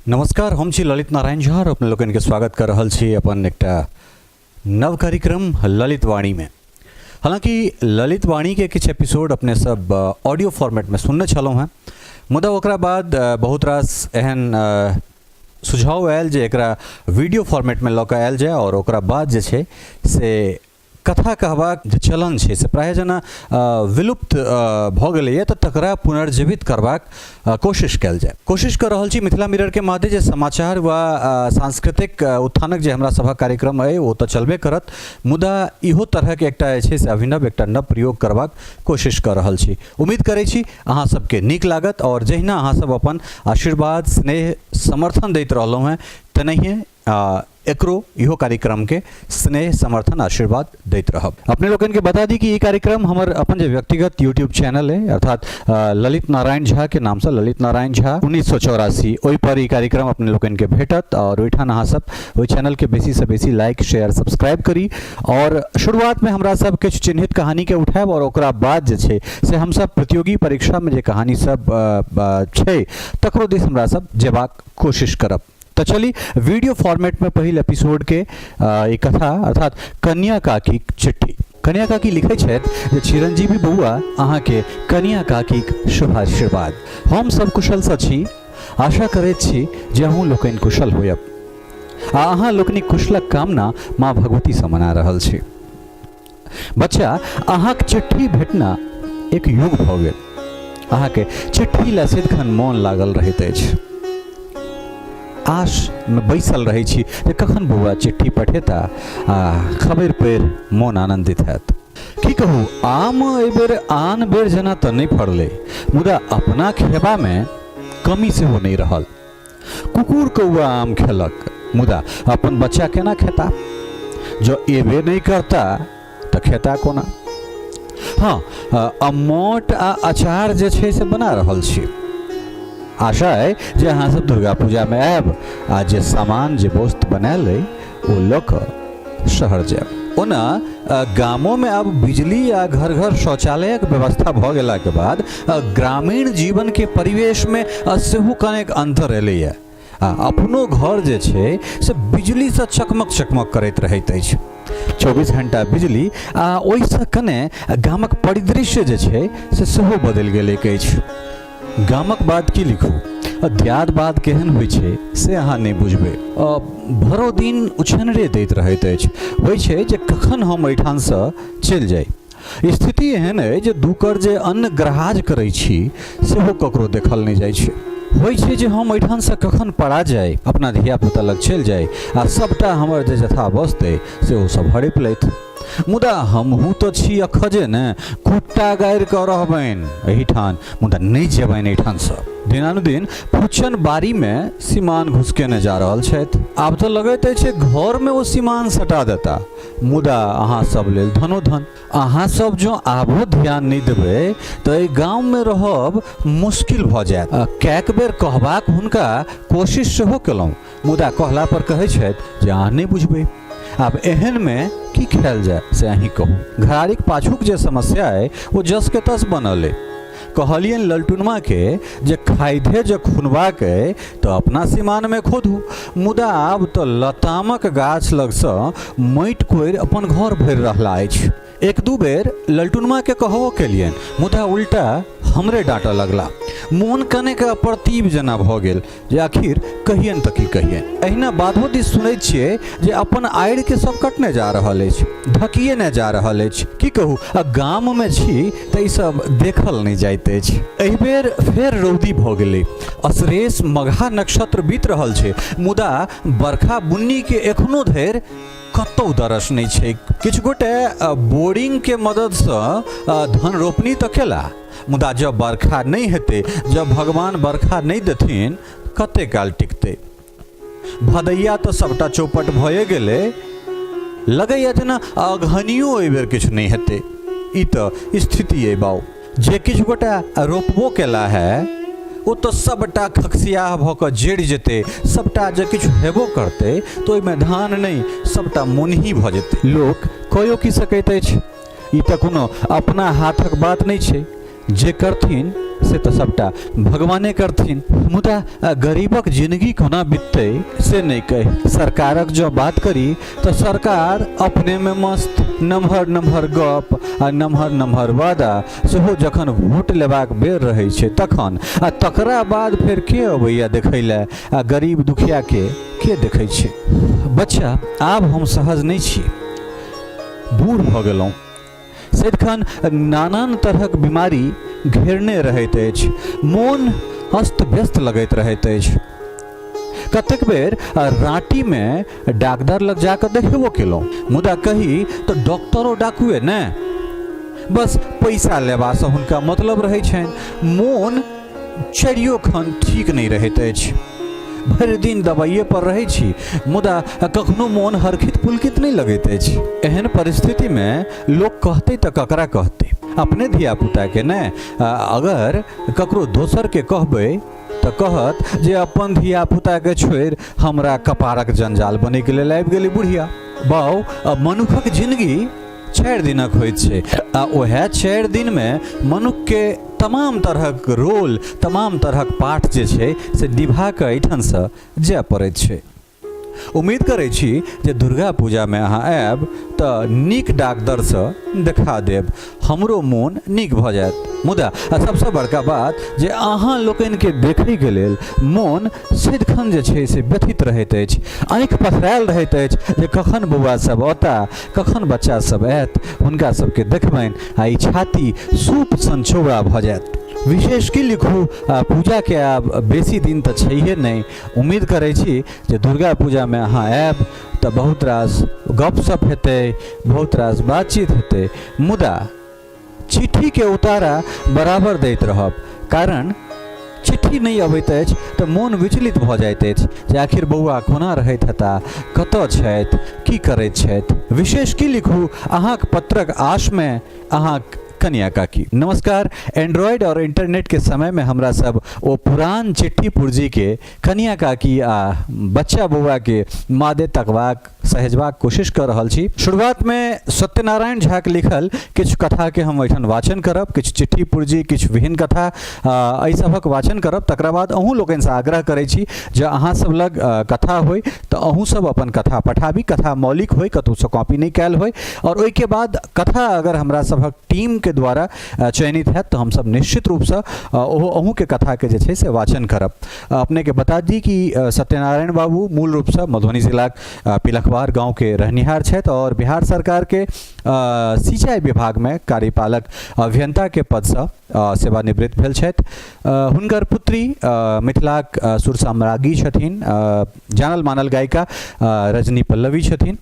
नमस्कार, हम छी ललित नारायण झा और अपने लोगन के स्वागत कर रहल छी अपन एकटा नव कार्यक्रम ललित वाणी में। हालांकि ललित वाणी के किछ एपिसोड अपने सब ऑडियो फॉर्मेट में सुनने छलहुँ हैं, मुदा ओकरा बाद बहुत रास एहन सुझाव आयल जे एकरा वीडियो फॉर्मेट में लऽ कऽ आयल जाय और ओकरा बाद जे छै से कथा कहबाक जे चलन छै से प्रायः जेना विलुप्त भऽ गेलैए, तऽ तकरा पुनर्जीवित करबाक कोशिश कयल जाय। कोशिश कर रहल छी मिथिला मिरर के माध्यम जे समाचार व सांस्कृतिक उत्थानक जे हमरा सभक कार्यक्रम अइ ओ तऽ चलबे करत, मुदा इहो तरह के एकटा जे छै से अभिनव एकटा नव प्रयोग करबाक कोशिश कर रहल छी। उम्मीद करै छी अहाँ सबके नीक लागत और जहिना अहाँ सब अपन आशीर्वाद स्नेह समर्थन दैत रहलहुँ हैं तेनाहिए एकरो इहो कार्यक्रम के स्नेह समर्थन आशीर्वाद दैत रहब। अपने लोगन के बता दी कि ये कार्यक्रम हमर अपन जो व्यक्तिगत यूट्यूब चैनल है अर्थात ललित नारायण झा के नाम से ललित नारायण झा 1984 ओहि पर ई कार्यक्रम अपने लोगन के भेटत और ओहिठाम अहाँ सब ओहि चैनल के बेसी से बेसी लाइक शेयर सब्सक्राइब करी और शुरुआत में हमरा सब किछु चिन्हित कहानी के उठायब और ओकरा बाद जे छै से हम सब प्रतियोगी परीक्षा में जे कहानी सब छै तकरो दिस हमरा सब जेबाक कोशिश करब। तो चली वीडियो फॉर्मेट में पहिल एपिसोड के एक कथा अर्थात कन्या काकी चिट्ठी। कन्या काकी लिखे छथि जे चिरंजीवी बउआ अहाँ के कन्या काकी शुभ आशीर्वाद। हम सब कुशल सँ छी, आशा करैत छी जे अहूँ लोकनि कुशल होयब आ अहाँ लोकनि कुशलक कामना माँ भगवती सँ मना रहल छी। बच्चा अहाँक चिट्ठी भेटना एक युग भऽ गेल। अहाँ के चिट्ठी ला सदिखन मोन लागल रहैत अछि। आश में बैसल रही छी जे कखन बउआ चिट्ठी पठेता आ खबर पर मोन आनंदित हैत। की कहू, आम एहि बेर आन बेर जेना तऽ नहि फड़लै, मुदा अपना खेबा में कमी सेहो नहीं रहल। कुकुर कौआ आम खेलक, मुदा अपन बच्चा केना खेता? जो एबे नहीं करता तऽ खेता कोना? हाँ, अम्मट आ अचार जे छै से बना रहल छी। आशा है जे अहाँ सब दुर्गा पूजा में आयब आ जे सामान जे वस्तु बनायल है वो लऽ कऽ शहर जायब। ओना गामों में अब बिजली आ घर घर शौचालयक व्यवस्था भऽ गेला के बाद ग्रामीण जीवन के परिवेश में सेहो कनेक अंतर एलैए। अपनो घर जे छै से बिजली से चकमक चकमक करैत रहैत अछि। 24 घंटा बिजली आ ओहिसँ कने गामक परिदृश्य जे छै से सेहो बदलि गेल अछि। गामक बात की लिखू, दियाद बात केहन होइ छै से अहाँ नहीं बुझबै। भरो दिन उछनरे दैत रहैत अछि, होइ छै जे कखन हम एहिठाम सँ चलि जाय। स्थिति एहन अइ जे दुकर जे अन्न ग्रहाज करै छी सेहो ककरो देखल नहीं जाइ छै। होइ छै जे हम एहिठाम सँ कखन पड़ा जाय, अपना धिया पुता लग चलि जाय आ सबटा हमर जे जथा बसतै सेहो सब हड़पि लैत। मुदा हमहूँ तो छी अखजे ने, कुट्टा गाड़ि कऽ रहबनि एहिठाम, मुदा नहीं जेबनि एहिठाम सँ। दिनानुदिन फुच्चन बारी में सीमान घुसकेने जा रहल छथि। आब तो लगैत अछि घर में ओ सीमान सटा देता, मुदा अहाँ सब लेल धनोधन। अहाँ सब जो आबो ध्यान नहीं देबै तऽ एहि गाँव में रहब मुश्किल भऽ जायत। कएक बेर कहबाक हुनका कोशिश सेहो केलहुँ, मुदा कहला पर कहै छथि जे अहाँ नहीं बुझबै। आब एहन में की खायल जाय से अहीं कहू। घरारीक पाछूक जे समस्या है वो जस के तस बनल है। कहलियन ललटुनमा के जे खाइधे जे खुनबाक है तो अपना सीमान में खोदू, मुदा आब तो लतामक गाछ लग सँ माटि कोरि अपन घर भरि रहला अछि। एक दू बेर ललटुनमा के कहबो केलियन, मुदा उल्टा हमरे डांटऽ लगला। मोन कने के अप्रतिभ जना भऽ गेल जे आखिर कहियन तऽ की कहियन। एहिना बाधो दिस सुनैत छियै जे अपन आड़ि के सब कटने जा रहल अछि, ढकिए जा रहल अछि। की कहू, गाम में छी तऽ ई सब देखल नहीं जाइत अछि। एहि बेर फेर रौदी भऽ गेलै। असरेस मघा नक्षत्र बीत रहल छै, मुदा बरखा बुन्नी के एखनो धरि कतौ दरस नहीं छै। किछु गोटे बोरिंग के मदद सँ धन रोपनी तऽ केला, मुदा जब बरखा नहीं हेतै, जब भगवान बरखा नहीं देथिन कते काल टिकतै। भदैया तो सबटा चौपट भए गेलै, लगैया जेना अगहनियो एहि बेर किछु नहीं हेतै। ई तऽ स्थिति अइ बाऊ। जे किछु गोटा रोपबो केला है वो तो सबटा खकसियाह भऽ कऽ जड़ि जेतै। सबटा जे किछु हेबो करतै तऽ ओहिमे धान नहीं सबटा मुनही भऽ जेतै। लोक कहियो की सकैत अछि, ई तऽ कोनो अपना हाथक बात नहीं छै। जे करथिन से तो सबटा भगवाने करथिन। मुदा गरीबक जिंदगी कोना बीतते से नहीं कही। सरकारक जो बात करी तो सरकार अपने में मस्त, नमहर नमहर गप आ नमहर नमहर वादा सेहो जखन वोट लेबाक बेर रहै छै तखन, आ तकरा बाद फेर के अबैया देखै लए आ गरीब दुखिया के देखै छै। बच्चा आब हम सहज नहीं छी, बूढ़ भ गेलहुँ। सदिखन नानान तरहक बीमारी घेरने रहैत अछि, मोन अस्त व्यस्त लगैत रहैत अछि। कतेक बेर राँटी में डॉक्टर लग जाकर देखेबो केलहुँ, मुदा कही तो डॉक्टरो डाकुए ने, बस पैसा लेबासँ हुनका मतलब रहै छनि। मोन चरियो खन ठीक नहीं रहैत अछि। भरि दिन दवाइए पर रहै छी, मुदा कखनो मोन हरखित पुलकित नहीं लगैत अछि। एहन परिस्थिति में लोग कहते तो ककरा कहते, अपने धिया पुता के ने। अगर ककरो दोसर के कहबै तो कहत जे अपन धिया पुता के छोड़ि हमरा कपारक जंजाल बने के लेल आबि गेली बुढ़िया। बाऊ, मनुखक जिंदगी 4 दिनक होइत छै, आ वह 4 दिन में मनुख के तमाम तरहक रोल, तमाम तरहक पाठ जे छै से निभा के एहिठाम से जाय पड़ैत छै। उम्मीद करै छी जे दुर्गा पूजा में अहाँ आयब तऽ नीक डॉक्टर से देखा देब, हमरो मोन नीक भ जायत। मुदा सबसे बड़का बात जे अहाँ लोकनि के देखै के लेल मोन सदिखन जे छै से व्यथित रहैत अछि, आँखि पथरायल रहैत अछि जे कखन बौआ सब औता, कखन बच्चा सब आयत, हुनका सबके देखबनि आ ई छाती सूप सन चौड़ा भ जायत। विशेष की लिखू, पूजा के आब बेसी दिन तो छैहे नहीं। उम्मीद करै छी जे दुर्गा पूजा में अहाँ आयब तो बहुत रास गपशप हेतै, बहुत रास बातचीत हेतै, मुदा चिट्ठी के उतारा बराबर दैत रहब, कारण चिट्ठी नहीं अबैत अछि तऽ मोन विचलित भऽ जाइत अछि जे आखिर बौआ कोना रहैत हेता, कतऽ छथि, की करैत छथि। विशेष की लिखू, अहाँक पत्रक आश में अहाँ कन्या काकी। नमस्कार। एंड्रॉयड और इंटरनेट के समय में हमरा सब वो पुरान चिट्ठी पुर्जी के कन्या काकी आ बच्चा बौआ के मादे तकबाक सहेजबाक कोशिश कर रहल छी। शुरुआत में सत्यनारायण झा के लिखल किछु कथा के हम एठन वाचन करब, किछु चिट्ठी पुर्जी, किछु विभिन्न कथा एहि सभक वाचन करब। तकरा बाद अहूँ लोगन से आग्रह करै छी जे अहाँ सब लग कथा होय तो अहूँ सब अपन कथा पठाबी, कथा मौलिक होय, कतौ से कॉपी नहीं कैल होय, और ओहि के बाद कथा अगर हमरा सभक टीम के द्वारा चयनित है तो हम सब निश्चित रूप से अहूँ के कथा के जे छै से वाचन करब। अपने के बता दी कि सत्यनारायण बाबू मूल रूप से मधुबनी जिला पिलखवार गांव के रहनिहार छथि और बिहार सरकार के सिंचाई विभाग में कार्यपालक अभियंता के पद से सेवानिवृत्त भेल छथि। हुनकर पुत्री मिथिलाक सुर साम्राज्ञी छथिन, जानल मानल गायिका रजनी पल्लवी छथिन,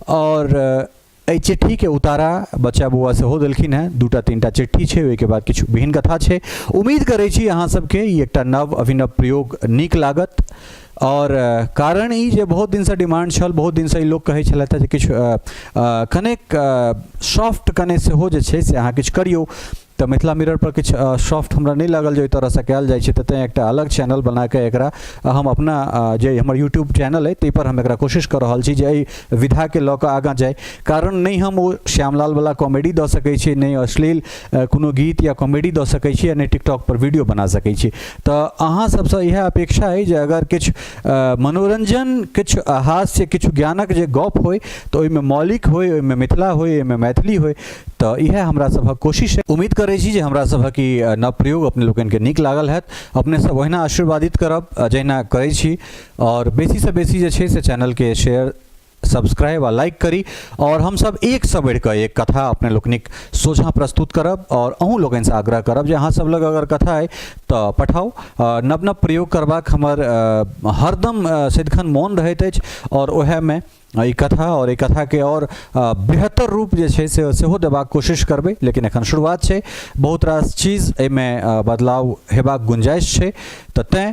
और चिट्ठी के उतारा बच्चा बौआ से हो देलखिन है। 2-3टा चिट्ठी छै, ओहि के बाद किछु विभिन्न कथा छै। उम्मीद करै छी अहाँ सबके ई एकटा नव अभिनव प्रयोग नीक लागत, और कारण ई जे बहुत दिन से डिमांड छल, बहुत दिन से लोग कहै छलथि जे किछु कनेक सॉफ्ट कने सेहो जे छै से अहाँ किछु करियौ, तो मिथिला मिरर पर किछु सॉफ्ट हमरा नहीं लागल जे ओहि तरह से कयल जाइ छै, तऽ एकटा अलग चैनल बना के एकरा हम अपना जे हमर यूट्यूब चैनल है ताहि पर हम एकरा कोशिश कर रहल छी जे एहि विधा के लऽ कऽ आगाँ जाय। कारण नहीं हम ओ श्यामलाल वाला कॉमेडी दऽ सकै छी, नहीं अश्लील कोनो गीत या कॉमेडी दऽ सकै छी, नहीं टिकटॉक पर वीडियो बना सकै छी। तऽ अहाँ सबसँ इएह अपेक्षा है जे अगर किछु मनोरंजन, किछु हास्य, किछु ज्ञानक जे गप होय तऽ ओहिमे मौलिक होय, ओहिमे मिथिला होय, ओहिमे मैथिली होय, तो इएह हमरा सभक कोशिश है। उम्मीद करै छी जे हमरा सभक ई नव प्रयोग अपने लोगन के नीक लागल हैत। अपने सब ओहिना आशीर्वादित करब जहिना करै छी, और बेसी से बेसी जे छै से चैनल के शेयर, सब्सक्राइब आ लाइक करी, और हम सब एक से बढ़ कर एक कथा अपने लोकनिक सोझा प्रस्तुत करब, और अहूँ लोगन से आग्रह करब जे अहाँ सब लग अगर कथा है तो पठाओ। नव नव प्रयोग करबाक हमर हरदम सदिखन मोन रहैत अछि, और वह में ई कथा और ई कथा के और बेहतर रूप जे छै से सेहो देबाक कोशिश करबै। लेकिन एखन शुरुआत छै, बहुत रास चीज एहिमे बदलाव हेबाक गुंजाइश छै। तऽ तैं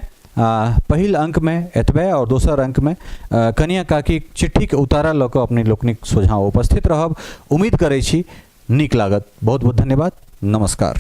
पहिल अंक में एतबे, और दोसर अंक में कन्या काकी चिट्ठी के उतारा लऽ कऽ अपने लोकनिक सोझा उपस्थित रहब। उम्मीद करै छी नीक लागत। बहुत बहुत धन्यवाद। नमस्कार।